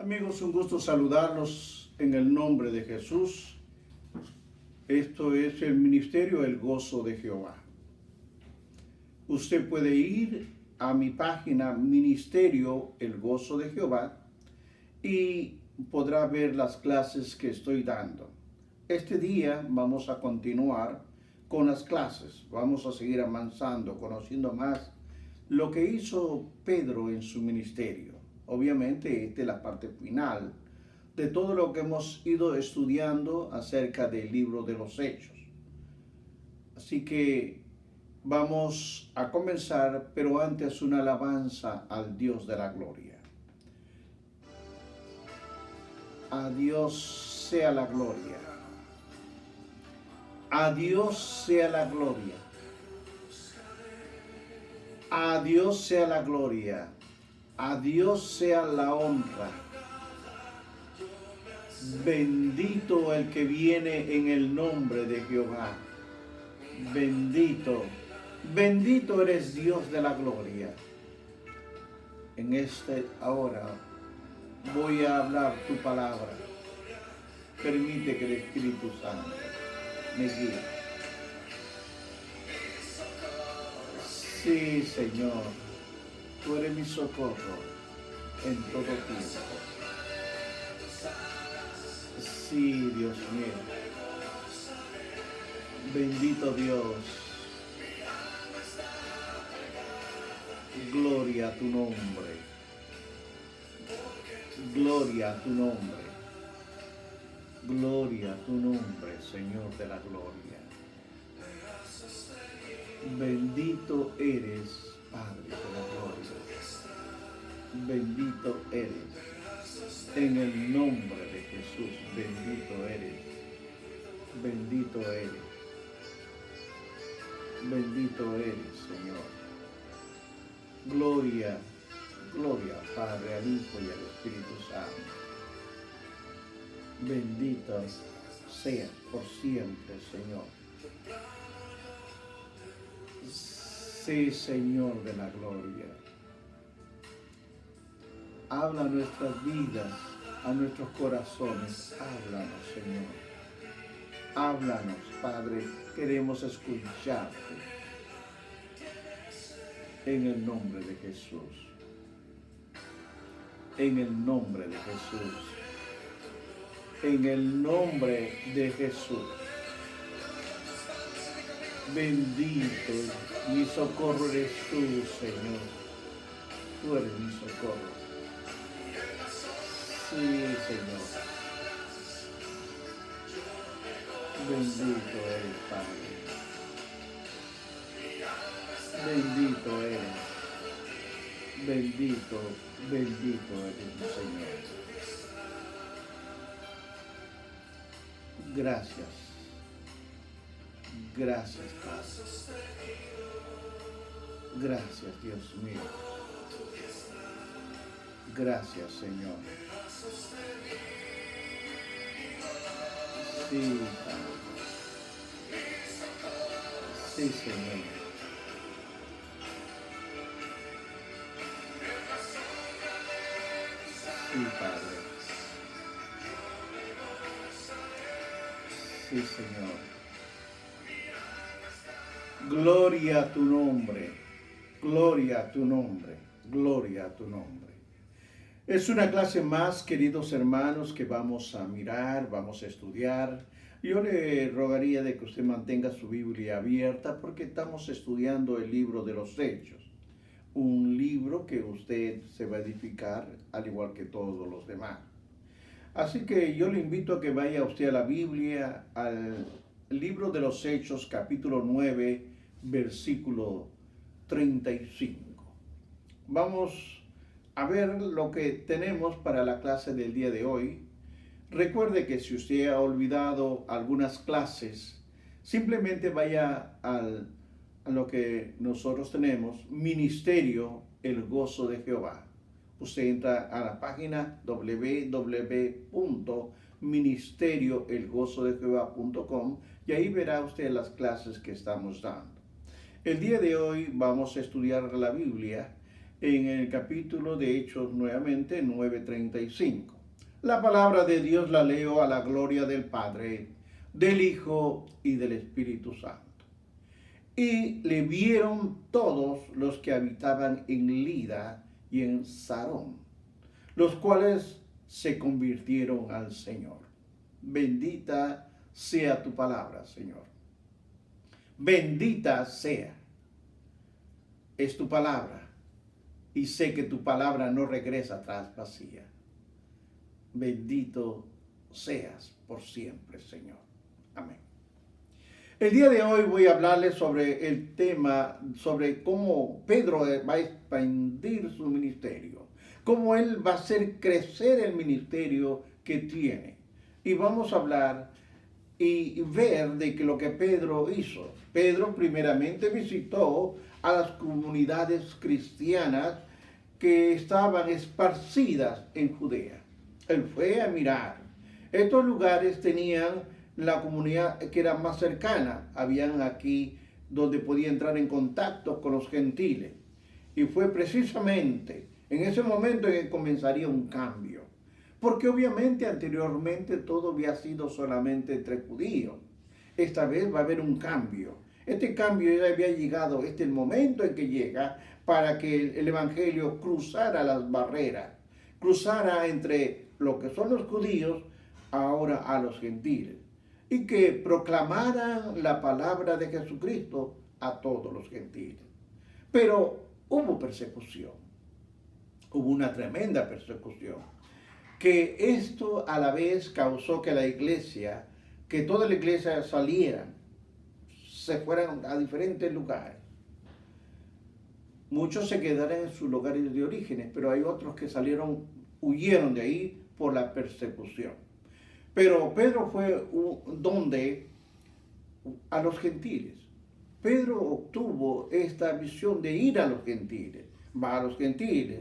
Amigos, un gusto saludarlos en el nombre de Jesús. Esto es el Ministerio El Gozo de Jehová. Usted puede ir a mi página Ministerio El Gozo de Jehová y podrá ver las clases que estoy dando. Este día vamos a continuar con las clases. Vamos a seguir avanzando, conociendo más lo que hizo Pedro en su ministerio. Obviamente, esta es la parte final de todo lo que hemos ido estudiando acerca del libro de los Hechos. Así que vamos a comenzar, pero antes una alabanza al Dios de la gloria. A Dios sea la gloria. A Dios sea la gloria. A Dios sea la gloria. A Dios sea la honra. Bendito el que viene en el nombre de Jehová. Bendito, bendito eres Dios de la gloria. En esta hora voy a hablar tu palabra. Permite que el Espíritu Santo me guíe. Sí, Señor, tú eres mi socorro en todo tiempo. Sí, Dios mío. Bendito Dios. Gloria a tu nombre. Gloria a tu nombre. Gloria a tu nombre, Señor de la gloria. Bendito eres, Padre de la gloria. Bendito eres. En el nombre de Jesús, bendito eres. Bendito eres. Bendito eres, Señor. Gloria, gloria, Padre, al Hijo y al Espíritu Santo. Bendito sea por siempre, Señor. Sí, Señor de la gloria. Habla a nuestras vidas, a nuestros corazones. Háblanos, Señor. Háblanos, Padre. Queremos escucharte. En el nombre de Jesús. En el nombre de Jesús. En el nombre de Jesús. Bendito, mi socorro eres tú, Señor. Tú eres mi socorro. Sí, Señor. Bendito eres, Padre. Bendito eres. Bendito, bendito eres, mi Señor. Gracias. Gracias, Padre. Gracias, Dios mío. Gracias, Señor. Sí, Padre. Sí, Señor. Sí, Padre. Sí, Señor. Gloria a tu nombre. Gloria a tu nombre. Gloria a tu nombre. Es una clase más, queridos hermanos, que vamos a mirar, vamos a estudiar. Yo le rogaría de que usted mantenga su Biblia abierta porque estamos estudiando el libro de los Hechos. Un libro que usted se va a edificar al igual que todos los demás. Así que yo le invito a que vaya usted a la Biblia, al libro de los Hechos, capítulo 9, versículo 35. Vamos a ver lo que tenemos para la clase del día de hoy. Recuerde que si usted ha olvidado algunas clases, simplemente vaya a lo que nosotros tenemos, Ministerio El Gozo de Jehová. Usted entra a la página www.ministerioelgozodejehová.com y ahí verá usted las clases que estamos dando. El día de hoy vamos a estudiar la Biblia en el capítulo de Hechos nuevamente 9:35. La palabra de Dios la leo a la gloria del Padre, del Hijo y del Espíritu Santo. Y le vieron todos los que habitaban en Lida y en Sarón, los cuales se convirtieron al Señor. Bendita sea tu palabra, Señor. Bendita sea. Es tu palabra. Y sé que tu palabra no regresa atrás vacía. Bendito seas por siempre, Señor. Amén. El día de hoy voy a hablarles sobre el tema, sobre cómo Pedro va a expandir su ministerio, cómo él va a hacer crecer el ministerio que tiene. Y vamos a hablar y ver de que lo que Pedro hizo. Pedro primeramente visitó a las comunidades cristianas que estaban esparcidas en Judea. Él fue a mirar. Estos lugares tenían la comunidad que era más cercana. Habían aquí donde podía entrar en contacto con los gentiles. Y fue precisamente en ese momento en que comenzaría un cambio. Porque obviamente anteriormente todo había sido solamente entre judíos. Esta vez va a haber un cambio. Este cambio ya había llegado, este es el momento en que llega para que el Evangelio cruzara las barreras, cruzara entre lo que son los judíos ahora a los gentiles y que proclamaran la palabra de Jesucristo a todos los gentiles. Pero hubo persecución, hubo una tremenda persecución, que esto a la vez causó que la iglesia, que toda la iglesia saliera, se fueran a diferentes lugares. Muchos se quedaron en sus lugares de orígenes, pero hay otros que huyeron de ahí por la persecución. Pero Pedro fue donde a los gentiles. Pedro obtuvo esta visión de ir a los gentiles. Va a los gentiles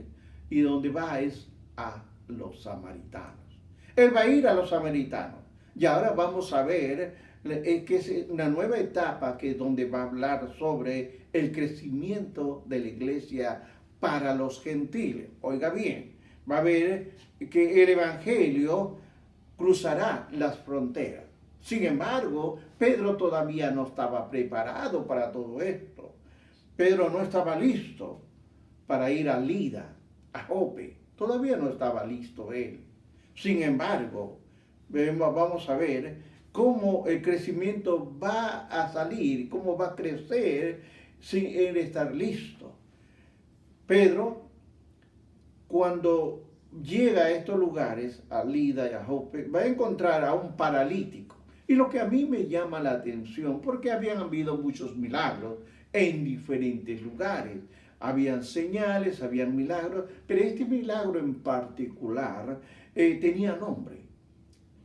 y donde va es a los samaritanos. Él va a ir a los samaritanos. Y ahora vamos a ver que es una nueva etapa que es donde va a hablar sobre el crecimiento de la iglesia para los gentiles. Oiga bien, va a ver que el evangelio cruzará las fronteras. Sin embargo, Pedro todavía no estaba preparado para todo esto. Pedro no estaba listo para ir a Lida, a Jope. Todavía no estaba listo él. Sin embargo, vamos a ver cómo el crecimiento va a salir, cómo va a crecer sin él estar listo. Pedro, cuando llega a estos lugares, a Lida y a Jope, va a encontrar a un paralítico. Y lo que a mí me llama la atención, porque habían habido muchos milagros en diferentes lugares. Habían señales, habían milagros, pero este milagro en particular tenía nombre,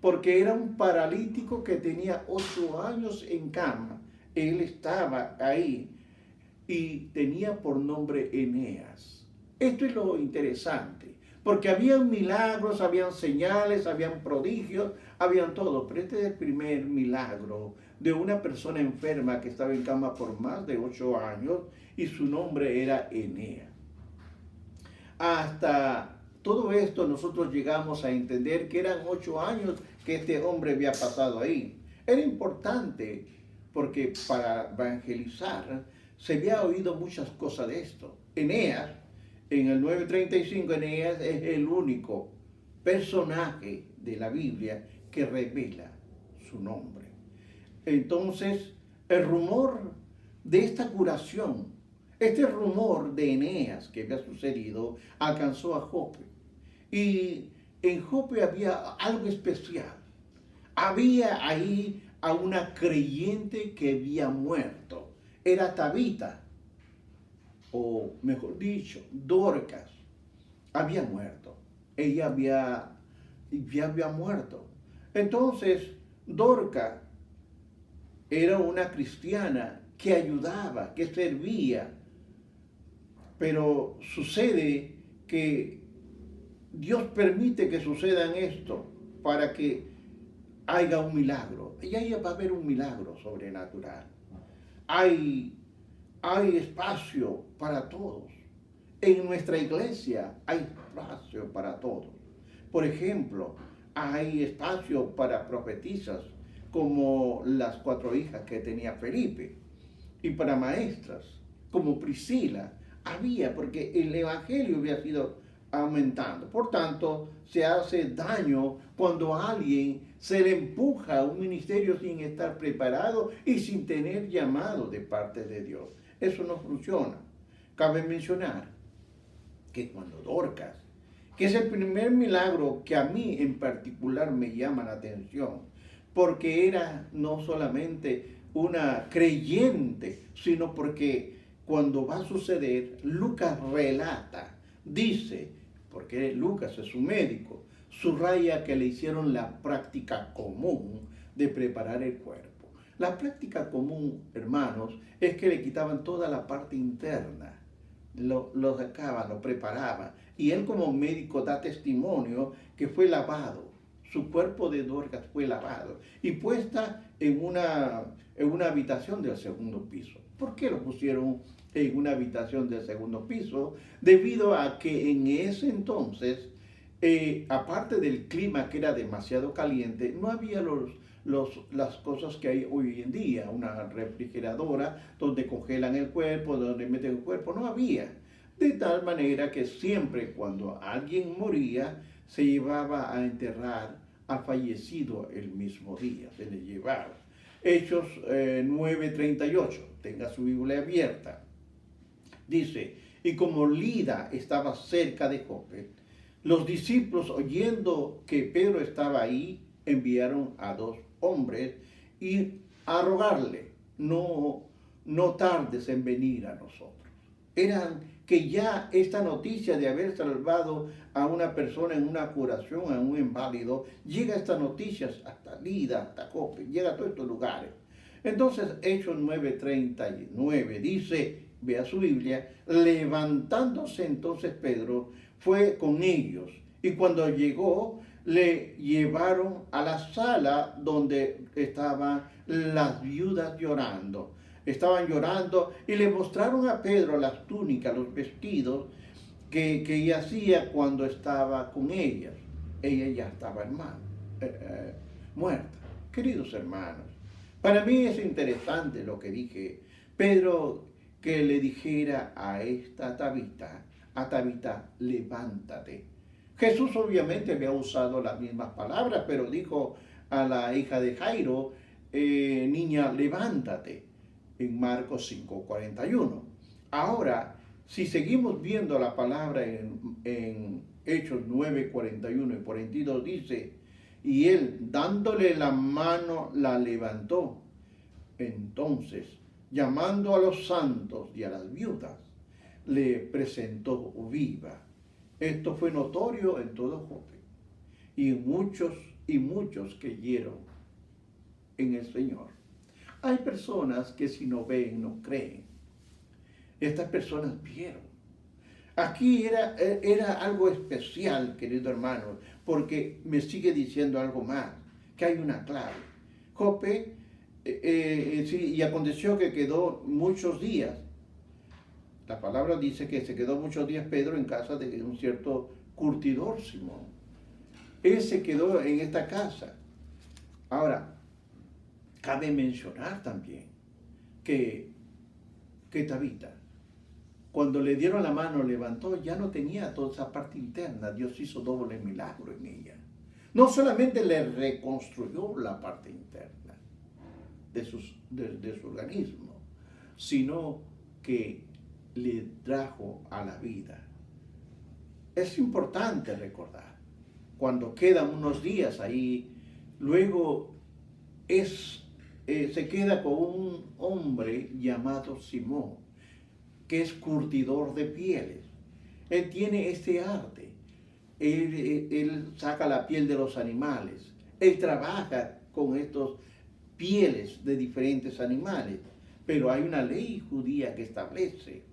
porque era un paralítico que tenía 8 años en cama. Él estaba ahí y tenía por nombre Eneas. Esto es lo interesante, porque habían milagros, habían señales, habían prodigios, habían todo, pero este es el primer milagro de una persona enferma que estaba en cama por más de 8 años y su nombre era Eneas. Hasta todo esto nosotros llegamos a entender que eran 8 años que este hombre había pasado ahí. Era importante porque para evangelizar se había oído muchas cosas de esto. Eneas, en el 9:35, Eneas es el único personaje de la Biblia que revela su nombre. Entonces, el rumor de esta curación, este rumor de Eneas que había sucedido, alcanzó a Jope. Y en Jope había algo especial. Había ahí a una creyente que había muerto. Era Tabita, o mejor dicho, Dorcas. Había muerto. Ella ya había muerto. Entonces, Dorcas era una cristiana que ayudaba, que servía. Pero sucede que Dios permite que sucedan esto para que haya un milagro. Y ahí va a haber un milagro sobrenatural. Hay espacio para todos. En nuestra iglesia hay espacio para todos. Por ejemplo, hay espacio para profetisas como las 4 hijas que tenía Felipe y para maestras como Priscila. Había, porque el evangelio había sido aumentando. Por tanto, se hace daño cuando a alguien se le empuja a un ministerio sin estar preparado y sin tener llamado de parte de Dios. Eso no funciona. Cabe mencionar que cuando Dorcas, que es el primer milagro que a mí en particular me llama la atención, porque era no solamente una creyente, sino porque cuando va a suceder, Lucas relata, dice, porque Lucas es su médico, subraya que le hicieron la práctica común de preparar el cuerpo. La práctica común, hermanos, es que le quitaban toda la parte interna, lo sacaban, lo preparaban. Y él como médico da testimonio que fue lavado. Su cuerpo de Dorcas fue lavado y puesta en una habitación del segundo piso. ¿Por qué lo pusieron en una habitación del segundo piso? Debido a que en ese entonces, aparte del clima que era demasiado caliente, no había las cosas que hay hoy en día, una refrigeradora donde congelan el cuerpo, donde meten el cuerpo, no había. De tal manera que siempre cuando alguien moría, se llevaba a enterrar al fallecido el mismo día, se le llevaba. Hechos 9:38, tenga su Biblia abierta. Dice, y como Lida estaba cerca de Jope, los discípulos, oyendo que Pedro estaba ahí, enviaron a 2 hombres y a rogarle, no tardes en venir a nosotros. Eran que ya esta noticia de haber salvado a una persona en una curación, a un inválido, llega esta noticia hasta Lida, hasta Jope, llega a todos estos lugares. Entonces, Hechos 9:39 dice, vea su Biblia, levantándose entonces Pedro, fue con ellos, y cuando llegó, le llevaron a la sala donde estaban las viudas llorando. Estaban llorando y le mostraron a Pedro las túnicas, los vestidos que ella hacía cuando estaba con ellas. Ella ya estaba muerta. Queridos hermanos, para mí es interesante lo que dije. Pedro que le dijera a esta Tabita, levántate. Jesús obviamente había usado las mismas palabras, pero dijo a la hija de Jairo, niña, levántate, en Marcos 5:41. Ahora, si seguimos viendo la palabra en Hechos 9:41 y 42, dice, y él, dándole la mano, la levantó. Entonces, llamando a los santos y a las viudas, le presentó viva. Esto fue notorio en todo Jope, y muchos creyeron en el Señor. Hay personas que si no ven, no creen. Estas personas vieron. Aquí era algo especial, querido hermano, porque me sigue diciendo algo más, que hay una clave. Jope, sí, y aconteció que quedó muchos días. La palabra dice que se quedó muchos días Pedro en casa de un cierto curtidor Simón. Él se quedó en esta casa. Ahora, cabe mencionar también que Tabita, cuando le dieron la mano, levantó, ya no tenía toda esa parte interna. Dios hizo doble milagro en ella. No solamente le reconstruyó la parte interna de su organismo, sino que le trajo a la vida. Es importante recordar, cuando quedan unos días ahí, luego se queda con un hombre llamado Simón, que es curtidor de pieles. Él tiene este arte. Él saca la piel de los animales. Él trabaja con estos pieles de diferentes animales. Pero hay una ley judía que establece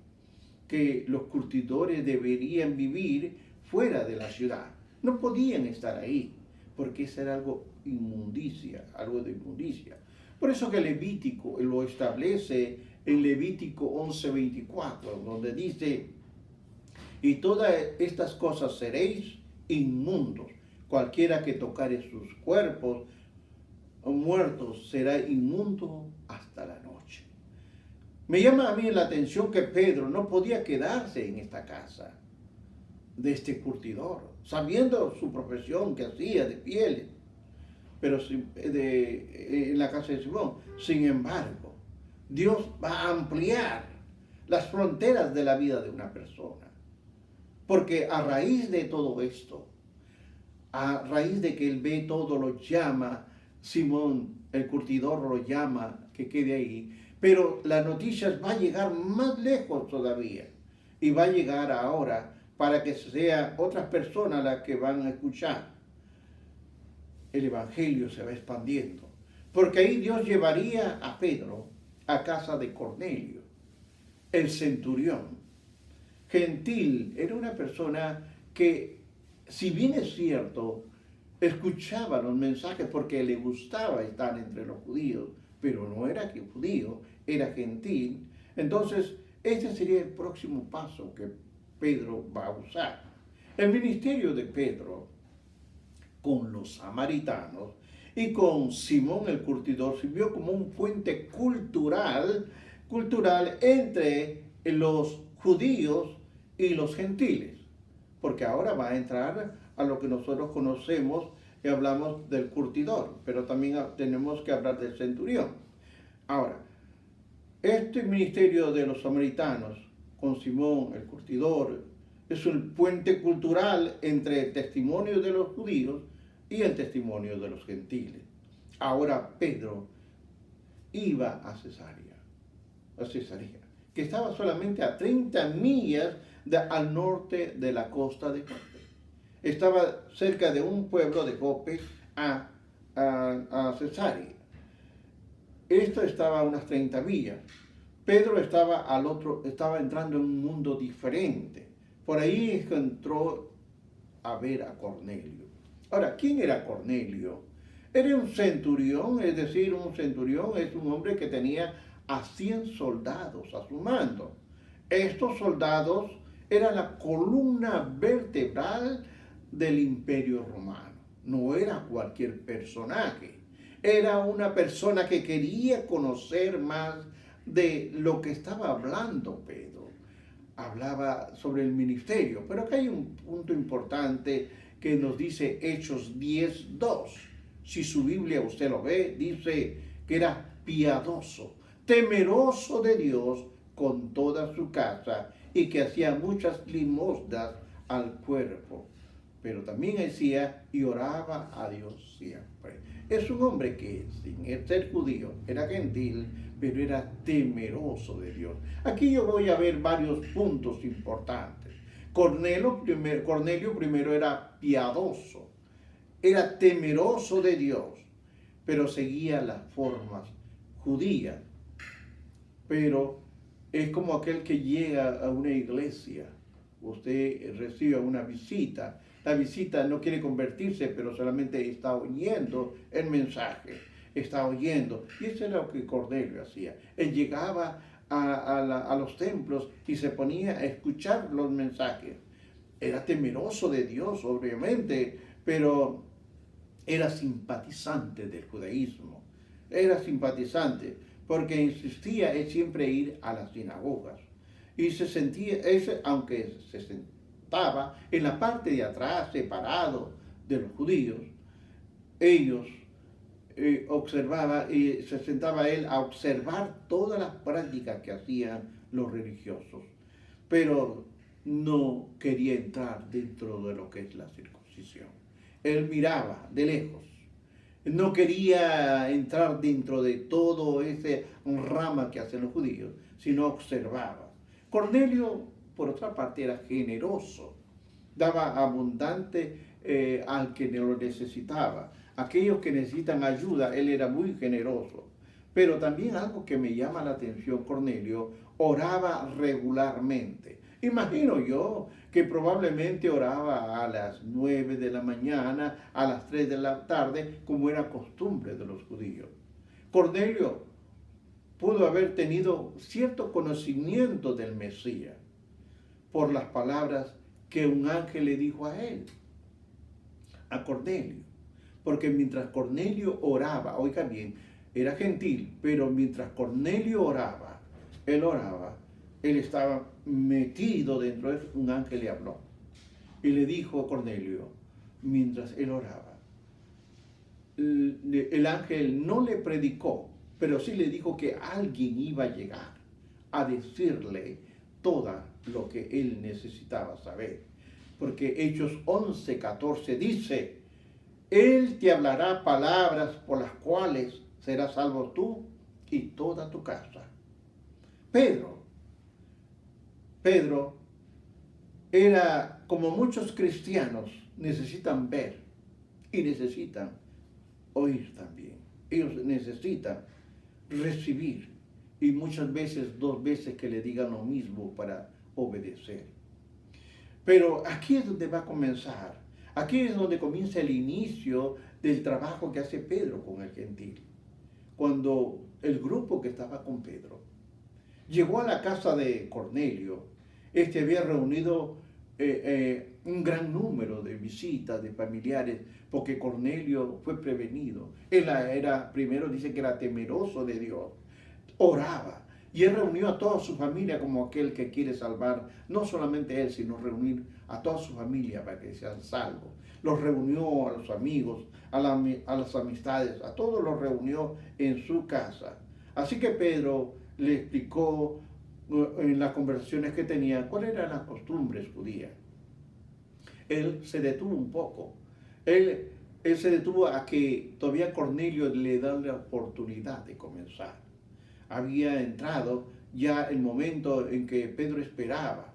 que los curtidores deberían vivir fuera de la ciudad. No podían estar ahí, porque eso era algo de inmundicia. Por eso que Levítico lo establece en Levítico 11:24, donde dice, y todas estas cosas seréis inmundos, cualquiera que tocare sus cuerpos muertos será inmundo hasta la noche. Me llama a mí la atención que Pedro no podía quedarse en esta casa de este curtidor, sabiendo su profesión que hacía de pieles, pero en la casa de Simón. Sin embargo, Dios va a ampliar las fronteras de la vida de una persona, porque a raíz de todo esto, a raíz de que él ve todo, lo llama, Simón, el curtidor, lo llama, que quede ahí, pero la noticia va a llegar más lejos todavía, y va a llegar ahora para que sean otras personas las que van a escuchar. El evangelio se va expandiendo, porque ahí Dios llevaría a Pedro a casa de Cornelio, el centurión. Gentil, era una persona que, si bien es cierto, escuchaba los mensajes porque le gustaba estar entre los judíos, pero no era que judío, era gentil. Entonces, este sería el próximo paso que Pedro va a usar. El ministerio de Pedro con los samaritanos y con Simón el curtidor sirvió como un puente cultural entre los judíos y los gentiles, porque ahora va a entrar a lo que nosotros conocemos y hablamos del curtidor, pero también tenemos que hablar del centurión. Ahora, este ministerio de los samaritanos con Simón el curtidor es un puente cultural entre el testimonio de los judíos y el testimonio de los gentiles. Ahora Pedro iba a Cesarea, que estaba solamente a 30 millas al norte de la costa de Jope. Estaba cerca de un pueblo de Jope a Cesarea. Esto estaba a unas 30 millas. Pedro estaba entrando en un mundo diferente. Por ahí es que entró a ver a Cornelio. Ahora, ¿quién era Cornelio? Era un centurión, es decir, un centurión es un hombre que tenía a 100 soldados a su mando. Estos soldados eran la columna vertebral del Imperio Romano. No era cualquier personaje. Era una persona que quería conocer más de lo que estaba hablando Pedro. Hablaba sobre el ministerio, pero acá hay un punto importante que nos dice Hechos 10:2. Si su Biblia usted lo ve, dice que era piadoso, temeroso de Dios con toda su casa y que hacía muchas limosnas al cuerpo. Pero también decía y oraba a Dios siempre. Es un hombre que sin ser judío era gentil, pero era temeroso de Dios. Aquí yo voy a ver varios puntos importantes. Cornelio primero era piadoso, era temeroso de Dios, pero seguía las formas judías. Pero es como aquel que llega a una iglesia, usted recibe una visita, la visita no quiere convertirse, pero solamente está oyendo el mensaje, está oyendo. Y eso es lo que Cornelio hacía. Él llegaba a los templos y se ponía a escuchar los mensajes. Era temeroso de Dios, obviamente, pero era simpatizante del judaísmo. Era simpatizante porque insistía en siempre ir a las sinagogas. Y se sentía, aunque se sentaba en la parte de atrás, separado de los judíos, ellos observaba y se sentaba él a observar todas las prácticas que hacían los religiosos, pero no quería entrar dentro de lo que es la circuncisión. Él miraba de lejos, no quería entrar dentro de todo ese rama que hacen los judíos, sino observaba. Cornelio, por otra parte, era generoso, daba abundante al que lo necesitaba. Aquellos que necesitan ayuda, él era muy generoso. Pero también algo que me llama la atención, Cornelio, oraba regularmente. Imagino yo que probablemente oraba a las 9 de la mañana, a las 3 de la tarde, como era costumbre de los judíos. Cornelio pudo haber tenido cierto conocimiento del Mesías por las palabras que un ángel le dijo a él. a Cornelio. Porque mientras Cornelio oraba, oiga bien, era gentil, pero mientras Cornelio oraba, él estaba metido dentro de un ángel le habló. Y le dijo a Cornelio, mientras él oraba, el ángel no le predicó, pero sí le dijo que alguien iba a llegar a decirle todo lo que él necesitaba saber. Porque Hechos 11:14 dice, Él te hablará palabras por las cuales serás salvo tú y toda tu casa. Pedro era como muchos cristianos necesitan ver y necesitan oír también. Ellos necesitan recibir y muchas veces, 2 veces que le digan lo mismo para obedecer. Pero aquí es donde va a comenzar. Aquí es donde comienza el inicio del trabajo que hace Pedro con el gentil. Cuando el grupo que estaba con Pedro llegó a la casa de Cornelio, había reunido un gran número de visitas de familiares, porque Cornelio fue prevenido. Él era, primero dice que era temeroso de Dios, oraba, y él reunió a toda su familia como aquel que quiere salvar, no solamente él, sino reunir a toda su familia para que sean salvos. Los reunió a los amigos, a las amistades, a todos los reunió en su casa. Así que Pedro le explicó en las conversaciones que tenía cuáles eran las costumbres judías. Él se detuvo un poco. Él se detuvo a que todavía Cornelio le da la oportunidad de comenzar. Había entrado ya el momento en que Pedro esperaba.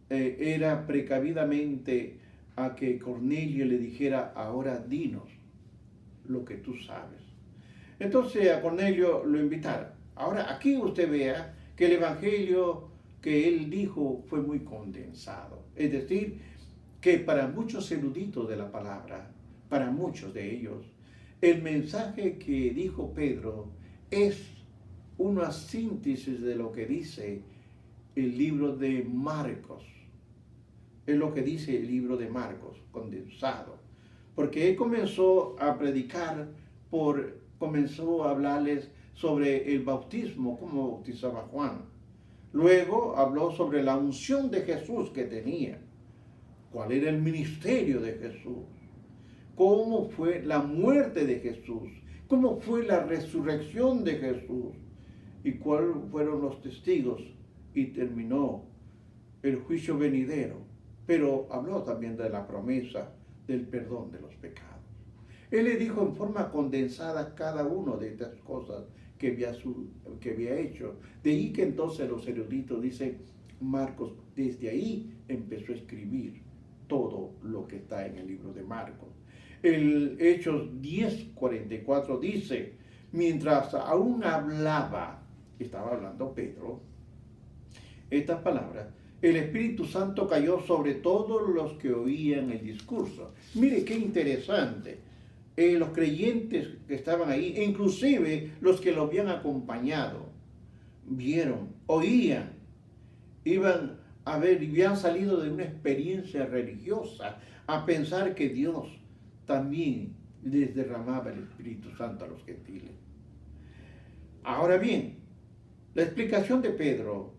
Era precavidamente a que Cornelio le dijera, ahora dinos lo que tú sabes. Entonces a Cornelio lo invitaron. Ahora aquí usted vea que el evangelio que él dijo fue muy condensado. Es decir, que para muchos eruditos de la palabra, para muchos de ellos, el mensaje que dijo Pedro es una síntesis de lo que dice el libro de Marcos. Es lo que dice el libro de Marcos, condensado. Porque él comenzó a predicar, comenzó a hablarles sobre el bautismo, cómo bautizaba Juan. Luego habló sobre la unción de Jesús que tenía, cuál era el ministerio de Jesús, cómo fue la muerte de Jesús, cómo fue la resurrección de Jesús y cuáles fueron los testigos, y terminó el juicio venidero. Pero habló también de la promesa del perdón de los pecados. Él le dijo en forma condensada cada una de estas cosas que había hecho. De ahí que entonces los eruditos dicen, Marcos desde ahí empezó a escribir todo lo que está en el libro de Marcos. El Hechos 10:44 dice, mientras aún hablaba, estaba hablando Pedro, estas palabras, el Espíritu Santo cayó sobre todos los que oían el discurso. Mire qué interesante. Los creyentes que estaban ahí, e inclusive los que lo habían acompañado, vieron, oían, iban a ver y habían salido de una experiencia religiosa a pensar que Dios también les derramaba el Espíritu Santo a los gentiles. Ahora bien, la explicación de Pedro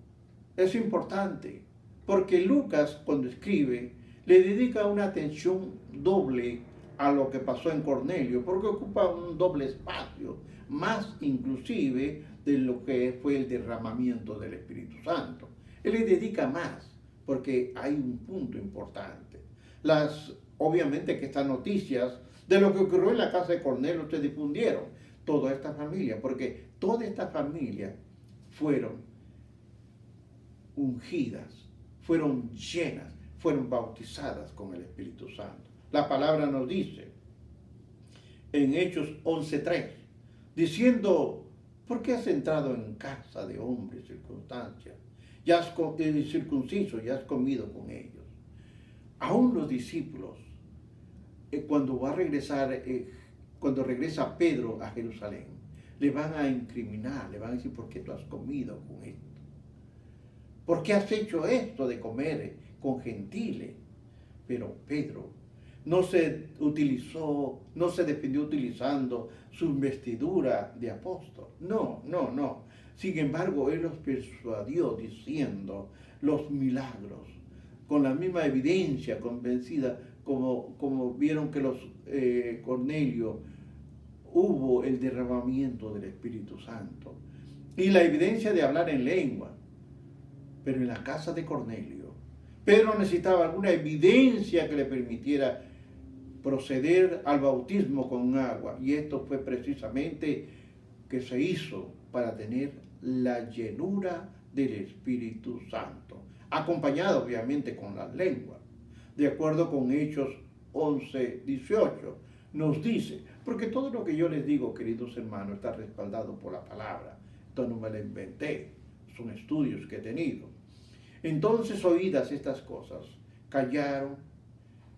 es importante, porque Lucas, cuando escribe, le dedica una atención doble a lo que pasó en Cornelio, porque ocupa un doble espacio, más inclusive de lo que fue el derramamiento del Espíritu Santo. Él le dedica más, porque hay un punto importante. Obviamente que estas noticias de lo que ocurrió en la casa de Cornelio se difundieron, toda esta familia, porque toda esta familia fueron ungidas, fueron llenas, fueron bautizadas con el Espíritu Santo. La palabra nos dice en Hechos 11:3, diciendo, ¿por qué has entrado en casa de hombres circunstancias? Ya has circunciso, ya has comido con ellos. Aún los discípulos, cuando regresa Pedro a Jerusalén, le van a incriminar, le van a decir, ¿por qué tú has comido con esto? ¿Por qué has hecho esto de comer con gentiles? Pero Pedro no se utilizó, no se defendió utilizando su vestidura de apóstol. No, no, no. Sin embargo, él los persuadió diciendo los milagros, con la misma evidencia convencida, como vieron que los Cornelio hubo el derramamiento del Espíritu Santo y la evidencia de hablar en lengua. Pero en la casa de Cornelio, Pedro necesitaba alguna evidencia que le permitiera proceder al bautismo con agua. Y esto fue precisamente que se hizo para tener la llenura del Espíritu Santo, acompañado obviamente con las lenguas. De acuerdo con Hechos 11:18, nos dice, porque todo lo que yo les digo, queridos hermanos, está respaldado por la palabra. Esto no me lo inventé, son estudios que he tenido. Entonces, oídas estas cosas, callaron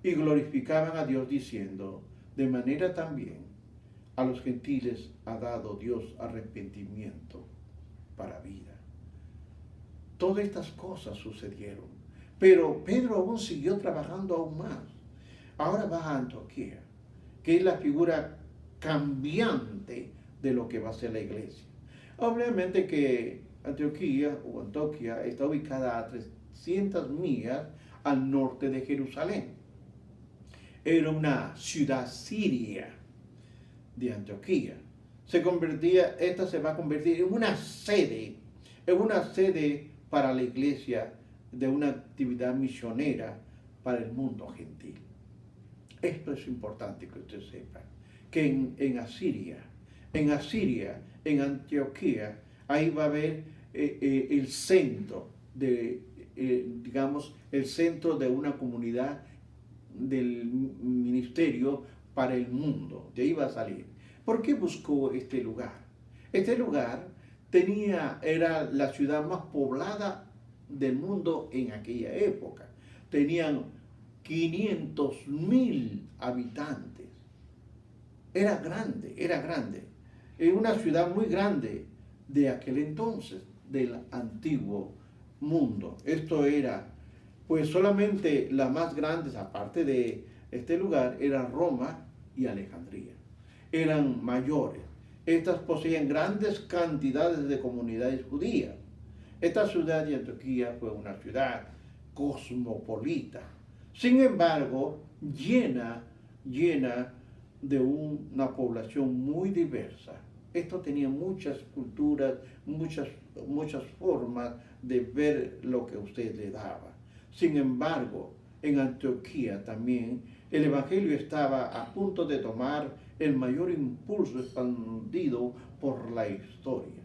y glorificaban a Dios diciendo, de manera también a los gentiles ha dado Dios arrepentimiento para vida. Todas estas cosas sucedieron, pero Pedro aún siguió trabajando aún más. Ahora va a Antioquía, que es la figura cambiante de lo que va a ser la iglesia. Obviamente que Antioquía está ubicada a 300 millas al norte de Jerusalén. Era una ciudad siria de Antioquía. Esta se va a convertir en una sede para la iglesia de una actividad misionera para el mundo gentil. Esto es importante que usted sepa, que en Asiria, en Antioquía, ahí va a haber el centro el centro de una comunidad del ministerio para el mundo. De ahí va a salir. ¿Por qué buscó este lugar? Este lugar era la ciudad más poblada del mundo en aquella época. Tenían 500,000 habitantes. Era grande. Es una ciudad muy grande de aquel entonces, del antiguo mundo. Esto era, pues solamente las más grandes, aparte de este lugar, eran Roma y Alejandría. Eran mayores. Estas poseían grandes cantidades de comunidades judías. Esta ciudad de Antioquía fue una ciudad cosmopolita. Sin embargo, llena de una población muy diversa. Esto tenía muchas culturas, muchas formas de ver lo que usted le daba. Sin embargo, en Antioquía también el Evangelio estaba a punto de tomar el mayor impulso expandido por la historia.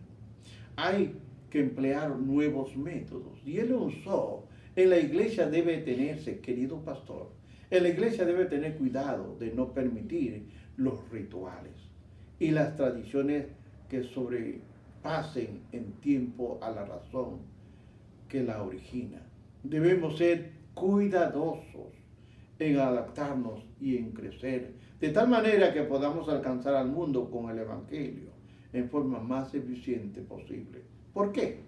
Hay que emplear nuevos métodos y él lo usó. En la iglesia debe tenerse, querido pastor, en la iglesia debe tener cuidado de no permitir los rituales y las tradiciones que sobrepasen en tiempo a la razón que la origina. Debemos ser cuidadosos en adaptarnos y en crecer, de tal manera que podamos alcanzar al mundo con el Evangelio en forma más eficiente posible. ¿Por qué?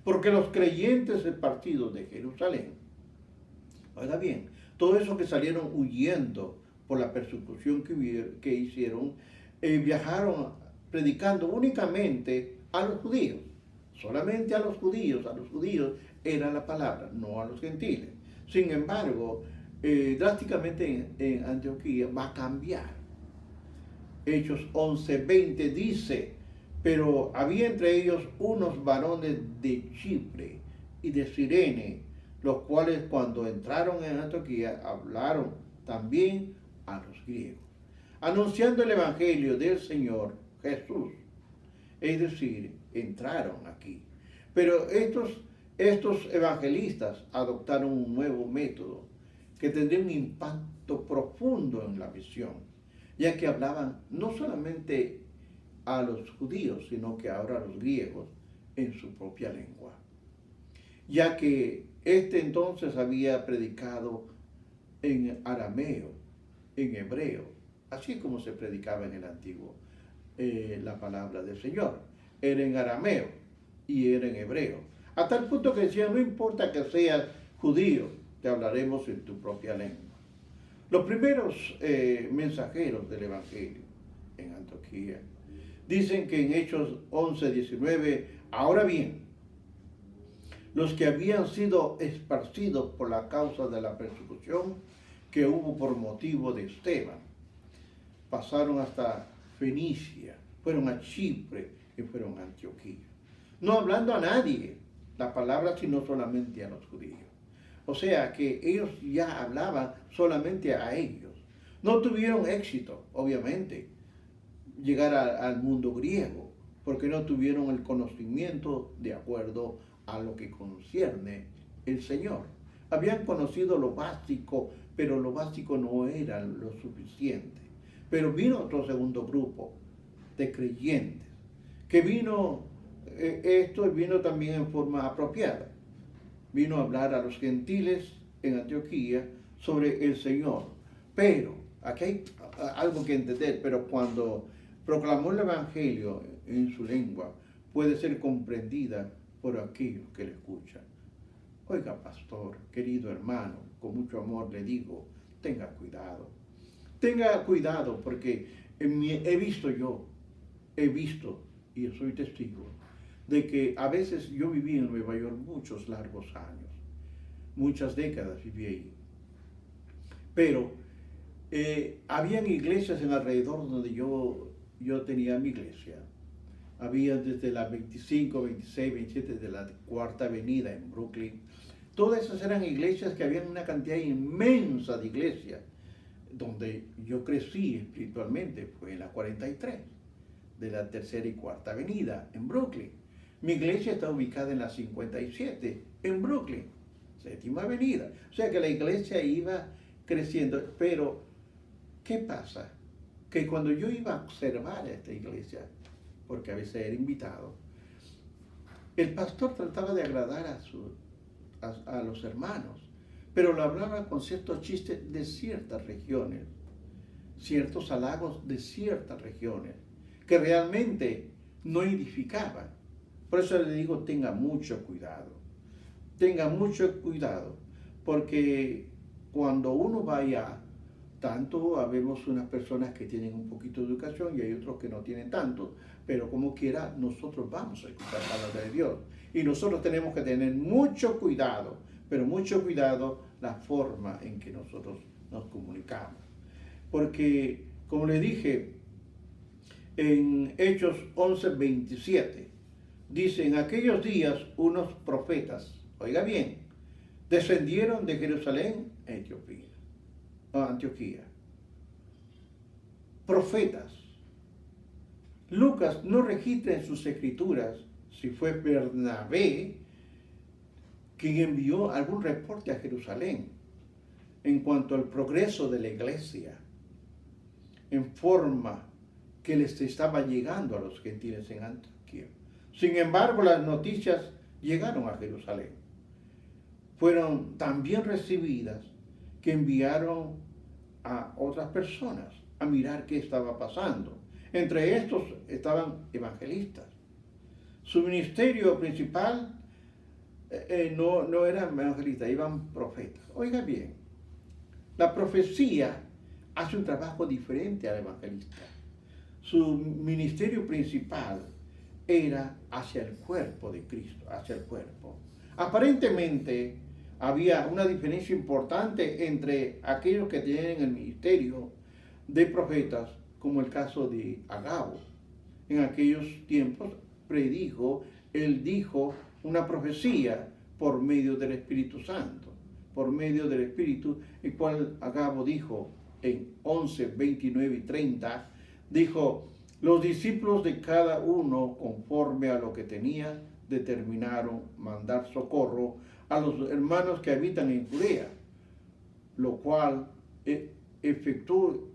Porque los creyentes del partido de Jerusalén, oiga bien, todos esos que salieron huyendo por la persecución que hicieron, viajaron predicando únicamente a los judíos, solamente a los judíos era la palabra, no a los gentiles. Sin embargo, drásticamente en Antioquía va a cambiar. Hechos 11:20 dice, pero había entre ellos unos varones de Chipre y de Cirene, los cuales cuando entraron en Antioquía hablaron también a los griegos, anunciando el Evangelio del Señor Jesús. Es decir, entraron aquí. Pero estos evangelistas adoptaron un nuevo método que tendría un impacto profundo en la misión, ya que hablaban no solamente a los judíos, sino que ahora a los griegos en su propia lengua, ya que entonces había predicado en arameo, en hebreo, así como se predicaba en el antiguo, la palabra del Señor. Era en arameo y era en hebreo. A tal punto que decía, no importa que seas judío, te hablaremos en tu propia lengua. Los primeros mensajeros del Evangelio en Antioquía dicen que en Hechos 11:19, ahora bien, los que habían sido esparcidos por la causa de la persecución que hubo por motivo de Esteban, pasaron hasta Fenicia, fueron a Chipre y fueron a Antioquía. No hablando a nadie la palabra, sino solamente a los judíos. O sea que ellos ya hablaban solamente a ellos. No tuvieron éxito, obviamente, llegar al mundo griego, porque no tuvieron el conocimiento de acuerdo a lo que concierne el Señor. Habían conocido lo básico, pero lo básico no era lo suficiente. Pero vino otro segundo grupo de creyentes, que vino también en forma apropiada. Vino a hablar a los gentiles en Antioquía sobre el Señor. Pero, aquí hay algo que entender, pero cuando proclamó el Evangelio en su lengua, puede ser comprendida por aquellos que le escuchan. Oiga, pastor, querido hermano, con mucho amor le digo, tenga cuidado. Tenga cuidado porque he visto y soy testigo de que a veces yo viví en Nueva York muchos largos años, muchas décadas viví ahí. Pero habían iglesias en alrededor donde yo tenía mi iglesia. Había desde la 25, 26, 27 de la Cuarta Avenida en Brooklyn. Todas esas eran iglesias que habían una cantidad inmensa de iglesias. Donde yo crecí espiritualmente fue en la 43 de la Tercera y Cuarta Avenida en Brooklyn. Mi iglesia está ubicada en la 57 en Brooklyn, Séptima Avenida. O sea que la iglesia iba creciendo. Pero, ¿qué pasa? Que cuando yo iba a observar a esta iglesia, porque a veces era invitado, el pastor trataba de agradar a los hermanos, pero lo hablaba con ciertos chistes de ciertas regiones, ciertos halagos de ciertas regiones, que realmente no edificaban. Por eso le digo, tenga mucho cuidado, porque cuando uno vaya, tanto habemos unas personas que tienen un poquito de educación y hay otros que no tienen tanto, pero como quiera, nosotros vamos a escuchar la palabra de Dios. Y nosotros tenemos que tener mucho cuidado, pero mucho cuidado la forma en que nosotros nos comunicamos. Porque, como le dije, en Hechos 11:27, dice, en aquellos días unos profetas, oiga bien, descendieron de Jerusalén a Antioquía. Profetas. Lucas no registra en sus escrituras si fue Bernabé quien envió algún reporte a Jerusalén en cuanto al progreso de la iglesia, en forma que les estaba llegando a los gentiles en Antioquía. Sin embargo, las noticias llegaron a Jerusalén. Fueron tan bien recibidas que enviaron a otras personas a mirar qué estaba pasando. Entre estos estaban evangelistas. Su ministerio principal no eran evangelistas, iban profetas. Oiga bien, la profecía hace un trabajo diferente al evangelista. Su ministerio principal era hacia el cuerpo de Cristo, hacia el cuerpo. Aparentemente había una diferencia importante entre aquellos que tienen el ministerio de profetas, como el caso de Agabo. En aquellos tiempos él dijo una profecía por medio del Espíritu Santo, por medio del Espíritu, el cual Agabo dijo en 11, 29 y 30, dijo, los discípulos de cada uno, conforme a lo que tenía, determinaron mandar socorro a los hermanos que habitan en Judea, lo cual efecto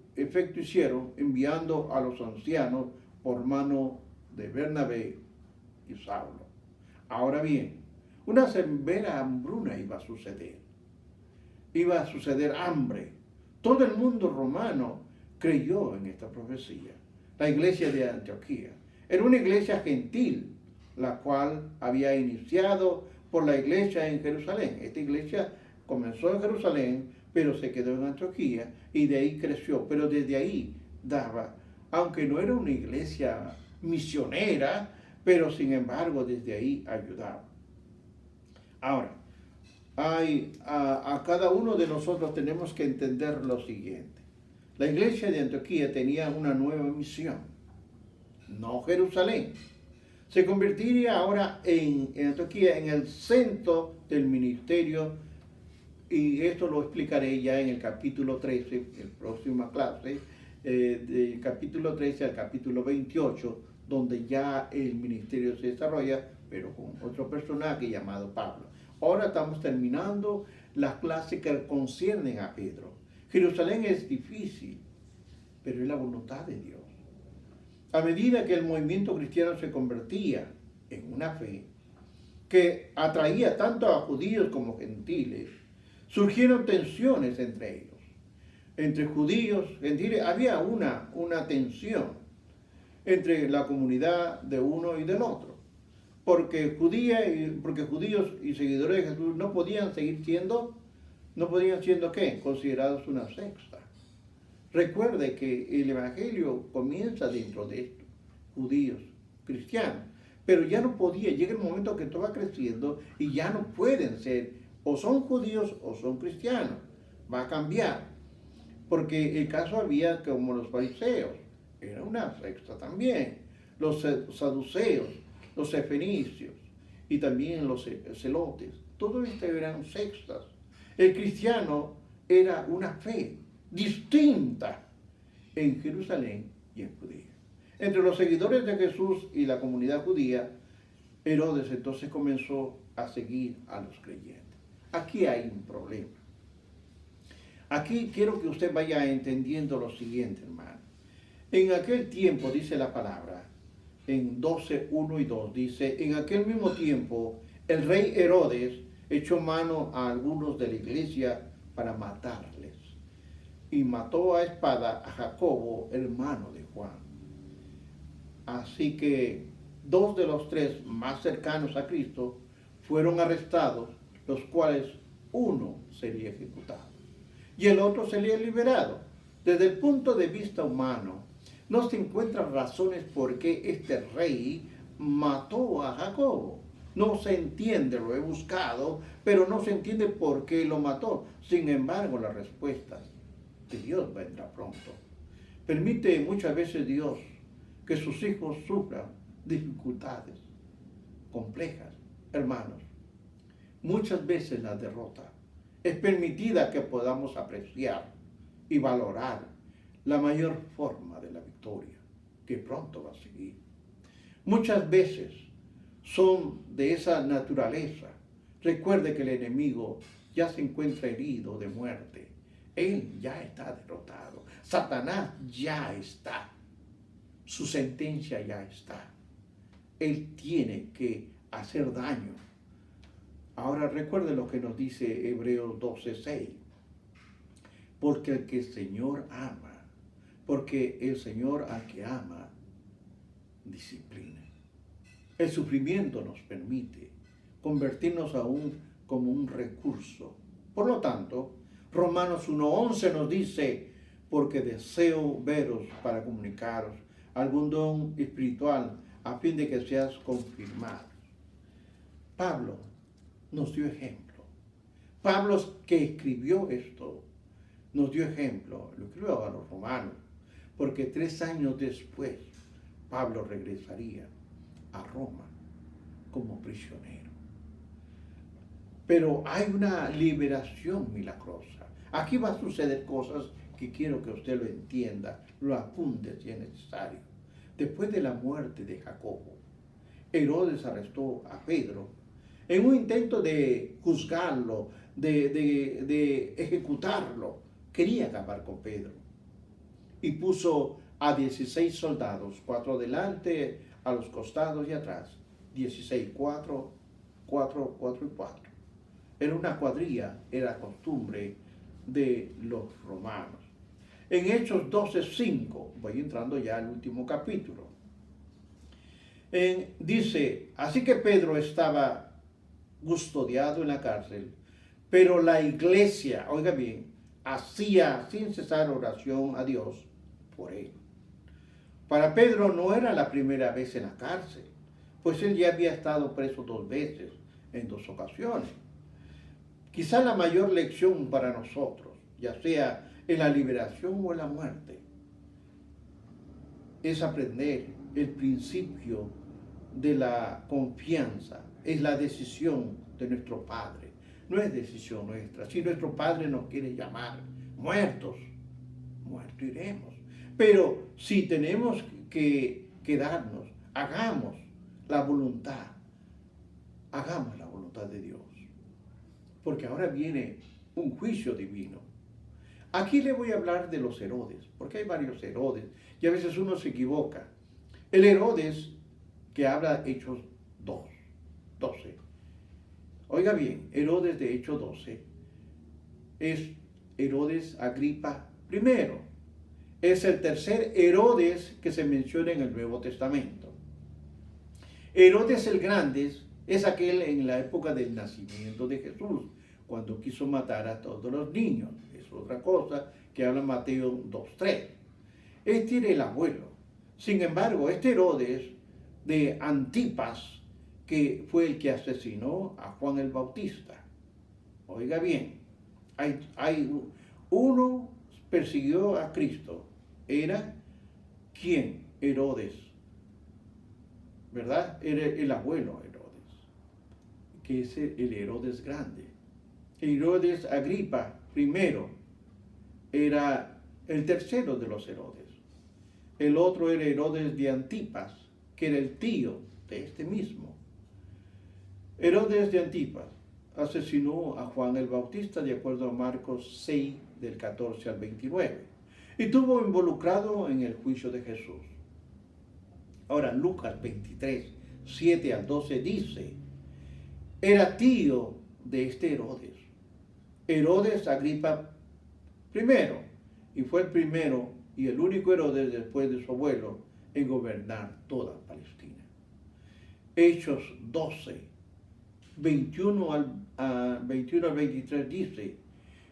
hicieron enviando a los ancianos por mano de Bernabé y Saulo. Ahora bien, una severa hambruna iba a suceder. Iba a suceder hambre. Todo el mundo romano creyó en esta profecía. La iglesia de Antioquía era una iglesia gentil, la cual había iniciado por la iglesia en Jerusalén. Esta iglesia comenzó en Jerusalén, pero se quedó en Antioquía y de ahí creció. Pero desde ahí daba, aunque no era una iglesia misionera, pero sin embargo desde ahí ayudaba. Ahora, a cada uno de nosotros tenemos que entender lo siguiente. La iglesia de Antioquía tenía una nueva misión, no Jerusalén. Se convertiría ahora en Antioquía en el centro del ministerio, y esto lo explicaré ya en el capítulo 13, en la próxima clase, del capítulo 13 al capítulo 28, donde ya el ministerio se desarrolla, pero con otro personaje llamado Pablo. Ahora estamos terminando las clases que conciernen a Pedro. Jerusalén es difícil, pero es la voluntad de Dios. A medida que el movimiento cristiano se convertía en una fe que atraía tanto a judíos como gentiles, surgieron tensiones entre ellos. Entre judíos y gentiles había una tensión entre la comunidad de uno y del otro. Porque judíos y seguidores de Jesús no podían siendo ¿qué? Considerados una secta. Recuerde que el Evangelio comienza dentro de esto, judíos, cristianos, pero ya no podía, llega el momento que todo va creciendo y ya no pueden ser, o son judíos o son cristianos, va a cambiar, porque el caso había como los fariseos, era una secta también, los saduceos, los fenicios y también los celotes, todos estos eran sectas. El cristiano era una fe distinta en Jerusalén y en Judea. Entre los seguidores de Jesús y la comunidad judía, Herodes entonces comenzó a seguir a los creyentes. Aquí hay un problema. Aquí quiero que usted vaya entendiendo lo siguiente, hermano. En aquel tiempo, dice la palabra, en 12, 1 y 2, dice, en aquel mismo tiempo, el rey Herodes echó mano a algunos de la iglesia para matarles, y mató a espada a Jacobo, hermano de Juan. Así que 2 de los 3 más cercanos a Cristo fueron arrestados, los cuales uno sería ejecutado y el otro sería liberado. Desde el punto de vista humano, no se encuentran razones por qué este rey mató a Jacobo. No se entiende, lo he buscado, pero no se entiende por qué lo mató. Sin embargo, la respuesta de Dios vendrá pronto. Permite muchas veces Dios que sus hijos sufran dificultades complejas. Hermanos, muchas veces la derrota es permitida que podamos apreciar y valorar la mayor forma de la victoria que pronto va a seguir. Muchas veces son de esa naturaleza. Recuerde que el enemigo ya se encuentra herido de muerte. Él ya está derrotado. Satanás ya está. Su sentencia ya está. Él tiene que hacer daño. Ahora recuerde lo que nos dice Hebreos 12:6. Porque el que el Señor ama, porque el Señor al que ama, disciplina. El sufrimiento nos permite convertirnos aún como un recurso. Por lo tanto, Romanos 1:11 nos dice, porque deseo veros para comunicaros algún don espiritual a fin de que seas confirmados. Pablo nos dio ejemplo. Pablo, que escribió esto, nos dio ejemplo, lo escribió a los romanos, porque 3 años después Pablo regresaría a Roma como prisionero. Pero hay una liberación milagrosa. Aquí va a suceder cosas que quiero que usted lo entienda, lo apunte si es necesario. Después de la muerte de Jacobo, Herodes arrestó a Pedro en un intento de juzgarlo, de ejecutarlo. Quería acabar con Pedro. Y puso a 16 soldados, 4 adelante, a los costados y atrás. 16, 4 y 4. Era una cuadrilla, era costumbre de los romanos. En Hechos 12:5, voy entrando ya al último capítulo, dice, así que Pedro estaba custodiado en la cárcel, pero la iglesia, oiga bien, hacía sin cesar oración a Dios por él. Para Pedro no era la primera vez en la cárcel, pues él ya había estado preso 2 veces, en 2 ocasiones. Quizá la mayor lección para nosotros, ya sea en la liberación o en la muerte, es aprender el principio de la confianza, es la decisión de nuestro Padre. No es decisión nuestra. Si nuestro Padre nos quiere llamar muertos, muertos iremos. Pero si tenemos que quedarnos, hagamos la voluntad de Dios. Porque ahora viene un juicio divino. Aquí le voy a hablar de los Herodes, porque hay varios Herodes y a veces uno se equivoca. El Herodes que habla Hechos 12. Oiga bien, Herodes de Hechos 12 es Herodes Agripa I. Es el tercer Herodes que se menciona en el Nuevo Testamento. Herodes el Grande es aquel en la época del nacimiento de Jesús, cuando quiso matar a todos los niños. Es otra cosa que habla Mateo 2:3. Este era el abuelo. Sin embargo, este Herodes de Antipas, que fue el que asesinó a Juan el Bautista. Oiga bien, uno persiguió a Cristo. ¿Era quién? Herodes. ¿Verdad? Era el abuelo Herodes, que es el Herodes Grande. Herodes Agripa I era el tercero de los Herodes. El otro era Herodes de Antipas, que era el tío de este mismo. Herodes de Antipas asesinó a Juan el Bautista de acuerdo a Marcos 6, del 14 al 29, y estuvo involucrado en el juicio de Jesús. Ahora, Lucas 23, 7 al 12 dice, era tío de este Herodes, Herodes Agripa I, y fue el primero y el único Herodes después de su abuelo en gobernar toda Palestina. Hechos 12, 21 al 23 dice,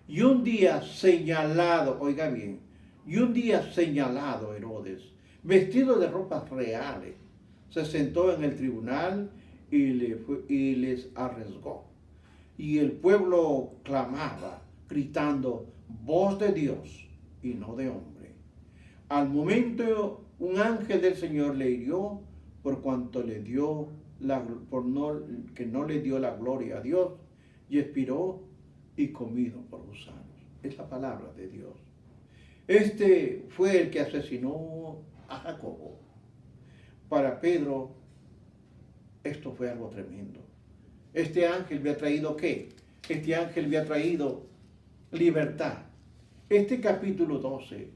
y un día señalado, oiga bien, y un día señalado Herodes, vestido de ropas reales, se sentó en el tribunal y les arrestó. Y el pueblo clamaba, gritando, voz de Dios y no de hombre. Al momento, un ángel del Señor le hirió por cuanto que no le dio la gloria a Dios, y expiró y comido por gusanos. Es la palabra de Dios. Este fue el que asesinó a Jacobo. Para Pedro, esto fue algo tremendo. Este ángel había traído ¿qué? Este ángel había traído libertad. Este capítulo 12,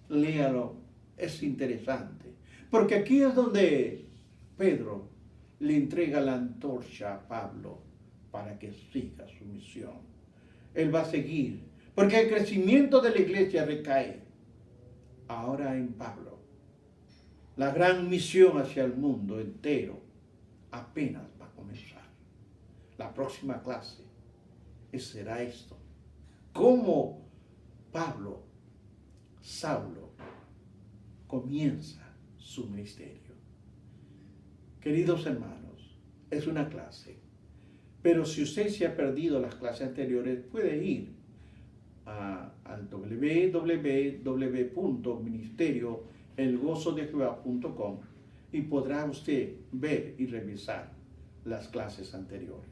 léalo, es interesante. Porque aquí es donde Pedro le entrega la antorcha a Pablo para que siga su misión. Él va a seguir, porque el crecimiento de la iglesia recae ahora en Pablo. La gran misión hacia el mundo entero apenas va a comenzar. La próxima clase será esto. Cómo Saulo, comienza su ministerio. Queridos hermanos, es una clase, pero si usted se ha perdido las clases anteriores, puede ir al www.ministerioelgozodejehova.com y podrá usted ver y revisar las clases anteriores.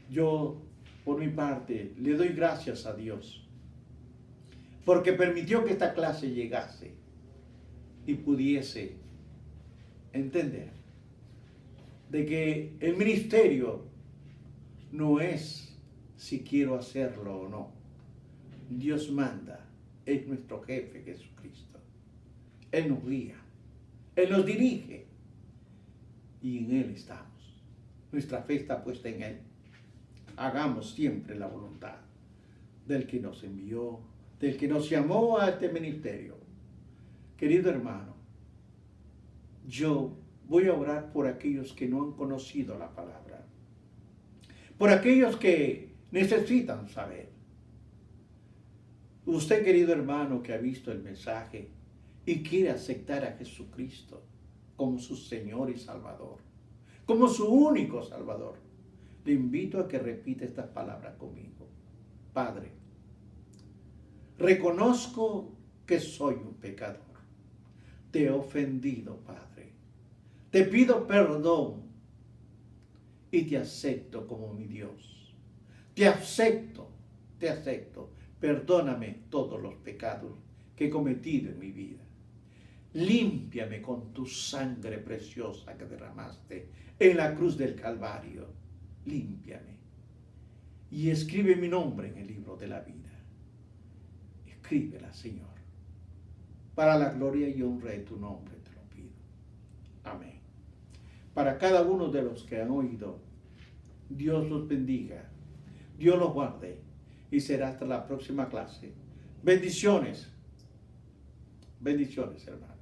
Yo, por mi parte, le doy gracias a Dios porque permitió que esta clase llegase y pudiese entender de que el ministerio no es si quiero hacerlo o no. Dios manda, es nuestro jefe Jesucristo. Él nos guía, Él nos dirige y en Él estamos. Nuestra fe está puesta en Él. Hagamos siempre la voluntad del que nos envió, del que nos llamó a este ministerio. Querido hermano, yo voy a orar por aquellos que no han conocido la palabra, por aquellos que necesitan saber. Usted, querido hermano, que ha visto el mensaje y quiere aceptar a Jesucristo como su Señor y Salvador, como su único Salvador, le invito a que repita estas palabras conmigo. Padre, reconozco que soy un pecador. Te he ofendido, Padre. Te pido perdón y te acepto como mi Dios. Te acepto. Perdóname todos los pecados que he cometido en mi vida. Límpiame con tu sangre preciosa que derramaste en la cruz del Calvario. Límpiame. Y escribe mi nombre en el libro de la vida. Escríbela, Señor. Para la gloria y honra de tu nombre te lo pido. Amén. Para cada uno de los que han oído, Dios los bendiga, Dios los guarde y será hasta la próxima clase. Bendiciones. Bendiciones, hermanos.